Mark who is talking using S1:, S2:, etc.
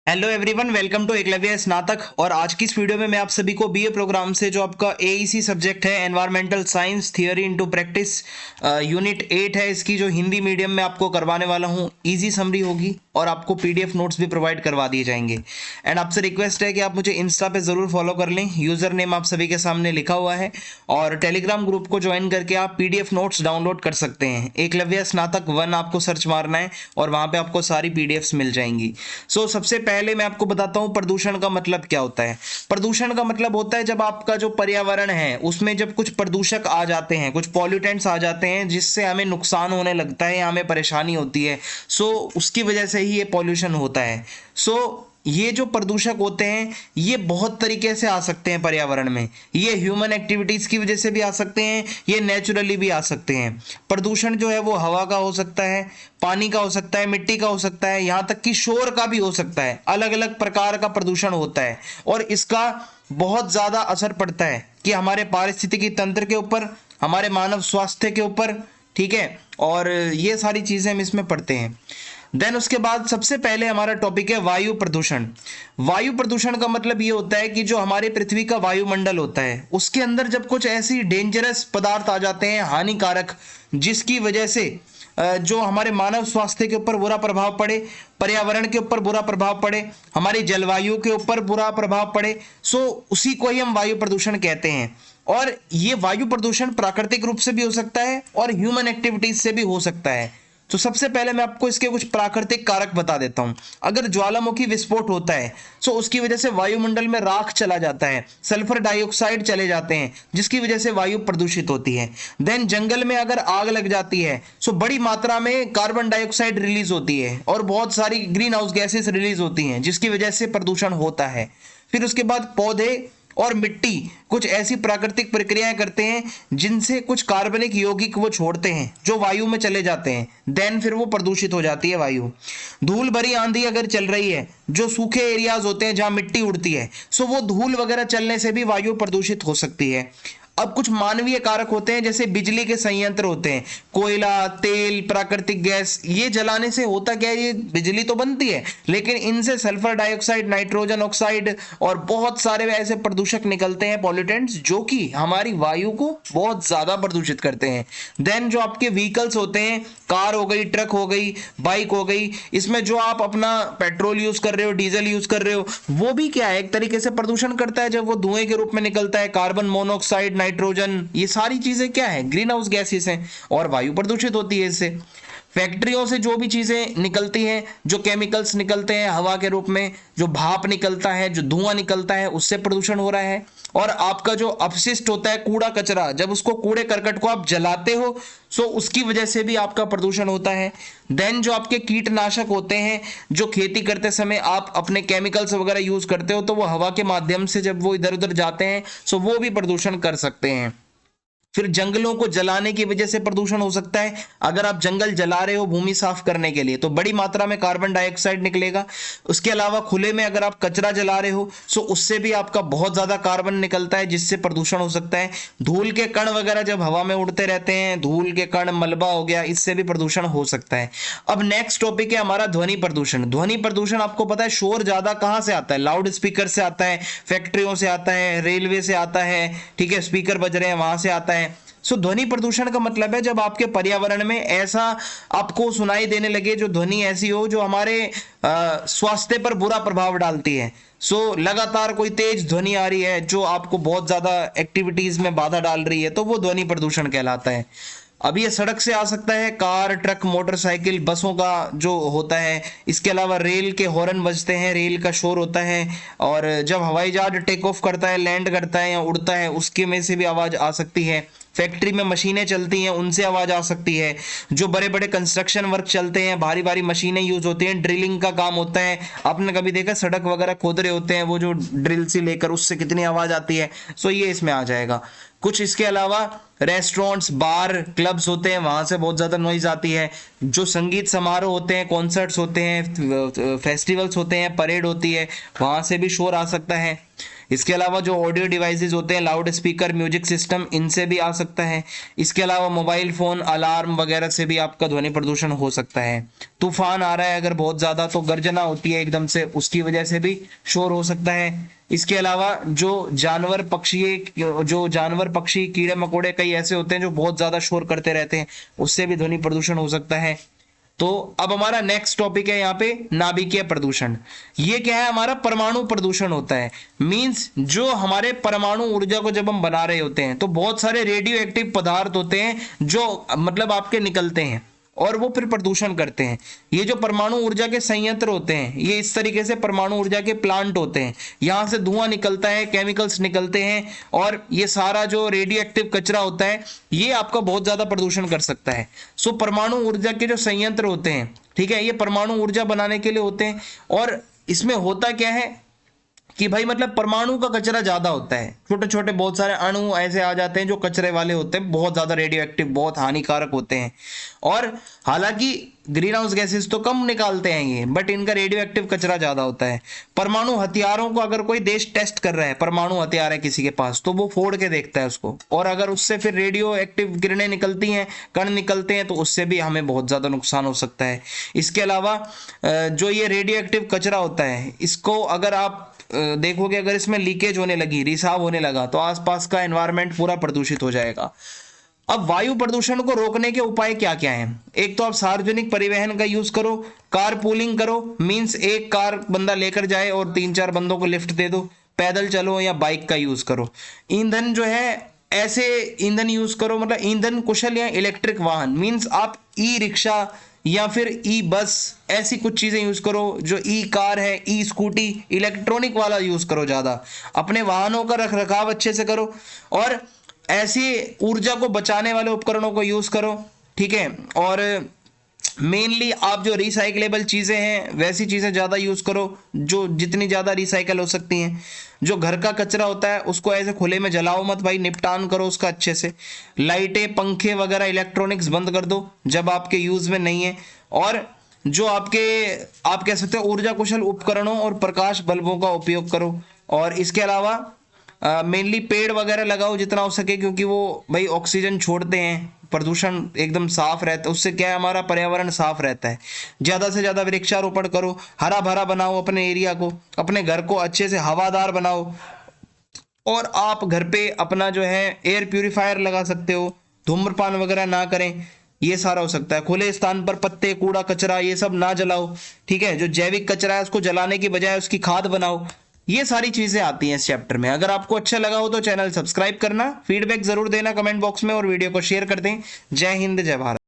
S1: Hello everyone, welcome to Eklavya Snatak. और आज की इस वीडियो में मैं आप सभी को बीए प्रोग्राम से जो आपका एईसी सब्जेक्ट है environmental science theory into practice unit 8 है, इसकी जो हिंदी मीडियम में आपको करवाने वाला हूँ। इजी समरी होगी और आपको पीडीएफ नोट्स भी प्रोवाइड करवा दिए जाएंगे। एंड आपसे रिक्वेस्ट है कि आप मुझे इंस्टा पे ज़रूर फॉलो कर लें, यूज़र नेम आप सभी के सामने लिखा हुआ है। और टेलीग्राम ग्रुप को ज्वाइन करके आप पीडीएफ नोट्स डाउनलोड कर सकते हैं। एकलव्य स्नातक 1 आपको सर्च मारना है और वहाँ पे आपको सारी पीडीएफ्स मिल जाएंगी। सबसे पहले मैं आपको बताता हूं प्रदूषण का मतलब क्या होता है। प्रदूषण का मतलब होता है जब आपका जो पर्यावरण है उसमें जब कुछ प्रदूषक आ जाते हैं, कुछ पॉल्यूटेंट्स आ जाते हैं जिससे हमें नुकसान होने लगता है या हमें परेशानी होती है। उसकी वजह से ही ये पॉल्यूशन होता है। ये जो प्रदूषक होते हैं ये बहुत तरीके से आ सकते हैं पर्यावरण में। ये ह्यूमन एक्टिविटीज की वजह से भी आ सकते हैं, ये नेचुरली भी आ सकते हैं। प्रदूषण जो है वो हवा का हो सकता है, पानी का हो सकता है, मिट्टी का हो सकता है, यहाँ तक कि शोर का भी हो सकता है। अलग अलग प्रकार का प्रदूषण होता है और इसका बहुत ज्यादा असर पड़ता है कि हमारे पारिस्थितिकी तंत्र के ऊपर, हमारे मानव स्वास्थ्य के ऊपर। ठीक है, और ये सारी चीजें हम इसमें पढ़ते हैं। देन उसके बाद सबसे पहले हमारा टॉपिक है वायु प्रदूषण। वायु प्रदूषण का मतलब ये होता है कि जो हमारे पृथ्वी का वायुमंडल होता है उसके अंदर जब कुछ ऐसी डेंजरस पदार्थ आ जाते हैं, हानिकारक, जिसकी वजह से जो हमारे मानव स्वास्थ्य के ऊपर बुरा प्रभाव पड़े, पर्यावरण के ऊपर बुरा प्रभाव पड़े, हमारी जलवायु के ऊपर बुरा प्रभाव पड़े, उसी को ही हम वायु प्रदूषण कहते हैं। और ये वायु प्रदूषण प्राकृतिक रूप से भी हो सकता है और ह्यूमन एक्टिविटीज से भी हो सकता है। तो सबसे पहले मैं आपको इसके कुछ प्राकृतिक कारक बता देता हूं। अगर ज्वालामुखी विस्फोट होता है तो उसकी वजह से वायुमंडल में राख चला जाता है, सल्फर डाइऑक्साइड चले जाते हैं, जिसकी वजह से वायु प्रदूषित होती है। देन जंगल में अगर आग लग जाती है तो बड़ी मात्रा में कार्बन डाइऑक्साइड रिलीज होती है और बहुत सारी ग्रीन हाउस गैसेस रिलीज होती हैं, जिसकी वजह से प्रदूषण होता है। फिर उसके बाद पौधे और मिट्टी कुछ ऐसी प्राकृतिक प्रक्रियाएं करते हैं जिनसे कुछ कार्बनिक यौगिक वो छोड़ते हैं जो वायु में चले जाते हैं। देन फिर वो प्रदूषित हो जाती है वायु। धूल भरी आंधी अगर चल रही है, जो सूखे एरियाज होते हैं जहां मिट्टी उड़ती है, वो धूल वगैरह चलने से भी वायु प्रदूषित हो सकती है। अब कुछ मानवीय कारक होते हैं, जैसे बिजली के संयंत्र होते हैं, कोयला, तेल, प्राकृतिक गैस, ये जलाने से होता क्या है, ये बिजली तो बनती है लेकिन इनसे सल्फर डाइऑक्साइड, नाइट्रोजन ऑक्साइड और बहुत सारे ऐसे प्रदूषक निकलते हैं, पॉल्यूटेंट्स, जो कि हमारी वायु को बहुत ज्यादा प्रदूषित करते हैं। देन जो आपके व्हीकल्स होते हैं, कार हो गई, ट्रक हो गई, बाइक हो गई, इसमें जो आप अपना पेट्रोल यूज कर रहे हो, डीजल यूज कर रहे हो, वो भी क्या है, एक तरीके से प्रदूषण करता है। जब वो धुएं के रूप में निकलता है, कार्बन मोनोऑक्साइड, नाइट्रोजन, ये सारी चीजें क्या है, ग्रीन हाउस गैसेस हैं और वायु प्रदूषित होती है इससे। फैक्ट्रियों से जो भी चीजें निकलती हैं, जो केमिकल्स निकलते हैं हवा के रूप में, जो भाप निकलता है, जो धुआं निकलता है, उससे प्रदूषण हो रहा है। और आपका जो अपशिष्ट होता है, कूड़ा कचरा, जब उसको कूड़े करकट को आप जलाते हो उसकी वजह से भी आपका प्रदूषण होता है। देन जो आपके कीटनाशक होते हैं, जो खेती करते समय आप अपने केमिकल्स वगैरह यूज करते हो, तो वो हवा के माध्यम से जब वो इधर उधर जाते हैं वो भी प्रदूषण कर सकते हैं। फिर जंगलों को जलाने की वजह से प्रदूषण हो सकता है। अगर आप जंगल जला रहे हो भूमि साफ करने के लिए तो बड़ी मात्रा में कार्बन डाइऑक्साइड निकलेगा। उसके अलावा खुले में अगर आप कचरा जला रहे हो उससे भी आपका बहुत ज्यादा कार्बन निकलता है, जिससे प्रदूषण हो सकता है। धूल के कण वगैरह जब हवा में उड़ते रहते हैं, धूल के कण, मलबा हो गया, इससे भी प्रदूषण हो सकता है। अब नेक्स्ट टॉपिक है हमारा ध्वनि प्रदूषण। ध्वनि प्रदूषण आपको पता है शोर ज्यादा कहां से आता है, लाउड स्पीकर से आता है, फैक्ट्रियों से आता है, रेलवे से आता है, ठीक है, स्पीकर बज रहे हैं वहां से आता है। ध्वनि प्रदूषण का मतलब है जब आपके पर्यावरण में ऐसा आपको सुनाई देने लगे, जो ध्वनि ऐसी हो जो हमारे स्वास्थ्य पर बुरा प्रभाव डालती है। लगातार कोई तेज ध्वनि आ रही है जो आपको बहुत ज्यादा एक्टिविटीज में बाधा डाल रही है, तो वो ध्वनि प्रदूषण कहलाता है। अब ये सड़क से आ सकता है, कार, ट्रक, मोटरसाइकिल, बसों का जो होता है। इसके अलावा रेल के हॉर्न बजते हैं, रेल का शोर होता है। और जब हवाई जहाज टेक ऑफ करता है, लैंड करता है या उड़ता है, उसके में से भी आवाज आ सकती है। फैक्ट्री में मशीनें चलती हैं, उनसे आवाज आ सकती है। जो बड़े बड़े कंस्ट्रक्शन वर्क चलते हैं, भारी भारी मशीनें यूज होती हैं, ड्रिलिंग का काम होता है, आपने कभी देखा सड़क वगैरह खोद रहे होते हैं वो जो ड्रिल से लेकर, उससे कितनी आवाज आती है। ये इसमें आ जाएगा। कुछ इसके अलावा रेस्टोरेंट्स, बार, क्लब्स होते हैं, वहां से बहुत ज्यादा नॉइज आती है। जो संगीत समारोह होते हैं, कॉन्सर्ट्स होते हैं, फेस्टिवल्स होते हैं, परेड होती है, वहां से भी शोर आ सकता है। इसके अलावा जो ऑडियो डिवाइसेस होते हैं, लाउड स्पीकर, म्यूजिक सिस्टम, इनसे भी आ सकता है। इसके अलावा मोबाइल फोन, अलार्म वगैरह से भी आपका ध्वनि प्रदूषण हो सकता है। तूफान आ रहा है अगर बहुत ज्यादा, तो गर्जना होती है एकदम से, उसकी वजह से भी शोर हो सकता है। इसके अलावा जो जानवर पक्षी कीड़े मकोड़े कई ऐसे होते हैं जो बहुत ज्यादा शोर करते रहते हैं, उससे भी ध्वनि प्रदूषण हो सकता है। तो अब हमारा नेक्स्ट टॉपिक है यहाँ पे नाभिकीय प्रदूषण। ये क्या है, हमारा परमाणु प्रदूषण होता है। मींस जो हमारे परमाणु ऊर्जा को जब हम बना रहे होते हैं तो बहुत सारे रेडियो एक्टिव पदार्थ होते हैं जो मतलब आपके निकलते हैं और वो फिर प्रदूषण करते हैं। ये जो परमाणु ऊर्जा के संयंत्र होते हैं, ये इस तरीके से परमाणु ऊर्जा के प्लांट होते हैं। यहाँ से धुआं निकलता है, केमिकल्स निकलते हैं, और ये सारा जो रेडियो एक्टिव कचरा होता है ये आपका बहुत ज्यादा प्रदूषण कर सकता है। सो परमाणु ऊर्जा के जो संयंत्र होते हैं, ठीक है, ये परमाणु ऊर्जा बनाने के लिए होते हैं। और इसमें होता क्या है कि भाई मतलब परमाणु का कचरा ज्यादा होता है, छोटे छोटे बहुत सारे अणु ऐसे आ जाते हैं जो कचरे वाले होते हैं, बहुत ज्यादा रेडियो एक्टिव, बहुत हानिकारक होते हैं। और हालांकि ग्रीन हाउस गैसेस तो कम निकालते हैं ये, बट इनका रेडियो एक्टिव कचरा ज्यादा होता है। परमाणु हथियारों को अगर कोई देश टेस्ट कर रहा है, परमाणु हथियार है किसी के पास, तो वो फोड़ के देखता है उसको, और अगर उससे फिर रेडियो एक्टिव किरणें निकलती हैं, कण निकलते हैं, तो उससे भी हमें बहुत ज्यादा नुकसान हो सकता है। इसके अलावा जो ये रेडियो एक्टिव कचरा होता है, इसको अगर आप देखोगे, अगर इसमें लीकेज होने लगी, रिसाव होने लगा, तो आसपास का एनवायरनमेंट पूरा प्रदूषित हो जाएगा। अब वायु प्रदूषण को रोकने के उपाय क्या क्या हैं? एक तो आप सार्वजनिक परिवहन का यूज करो, कार पूलिंग करो, मींस एक कार बंदा लेकर जाए और 3-4 बंदों को लिफ्ट दे दो, पैदल चलो या बाइक का यूज करो। ईंधन जो है, ऐसे ईंधन यूज करो, मतलब ईंधन कुशल या इलेक्ट्रिक वाहन, मींस आप ई रिक्शा या फिर ई बस, ऐसी कुछ चीजें यूज करो। जो ई कार है, ई स्कूटी, इलेक्ट्रॉनिक वाला यूज करो ज्यादा। अपने वाहनों का रख रखाव अच्छे से करो, और ऐसी ऊर्जा को बचाने वाले उपकरणों को यूज करो, ठीक है। और मेनली आप जो रिसाइकलेबल चीजें हैं वैसी चीजें ज्यादा यूज करो, जो जितनी ज्यादा रिसाइकल हो सकती हैं। जो घर का कचरा होता है उसको ऐसे खुले में जलाओ मत भाई, निपटान करो उसका अच्छे से। लाइटें, पंखे वगैरह, इलेक्ट्रॉनिक्स बंद कर दो जब आपके यूज में नहीं है। और जो आप कह सकते हो ऊर्जा कुशल उपकरणों और प्रकाश बल्बों का उपयोग करो। और इसके अलावा मेनली पेड़ वगैरह लगाओ जितना हो सके, क्योंकि वो भाई ऑक्सीजन छोड़ते हैं, प्रदूषण एकदम साफ रहता है, उससे क्या है, हमारा पर्यावरण साफ रहता है। ज्यादा से ज्यादा वृक्षारोपण करो, हरा भरा बनाओ अपने एरिया को, अपने घर को अच्छे से हवादार बनाओ। और आप घर पे अपना जो है एयर प्यूरिफायर लगा सकते हो, धूम्रपान वगैरह ना करें, ये सारा हो सकता है। खुले स्थान पर पत्ते, कूड़ा, कचरा ये सब ना जलाओ, ठीक है। जो जैविक कचरा है उसको जलाने की बजाय उसकी खाद बनाओ। ये सारी चीजें आती हैं इस चैप्टर में। अगर आपको अच्छा लगा हो तो चैनल सब्सक्राइब करना, फीडबैक जरूर देना कमेंट बॉक्स में, और वीडियो को शेयर कर दें। जय हिंद, जय भारत।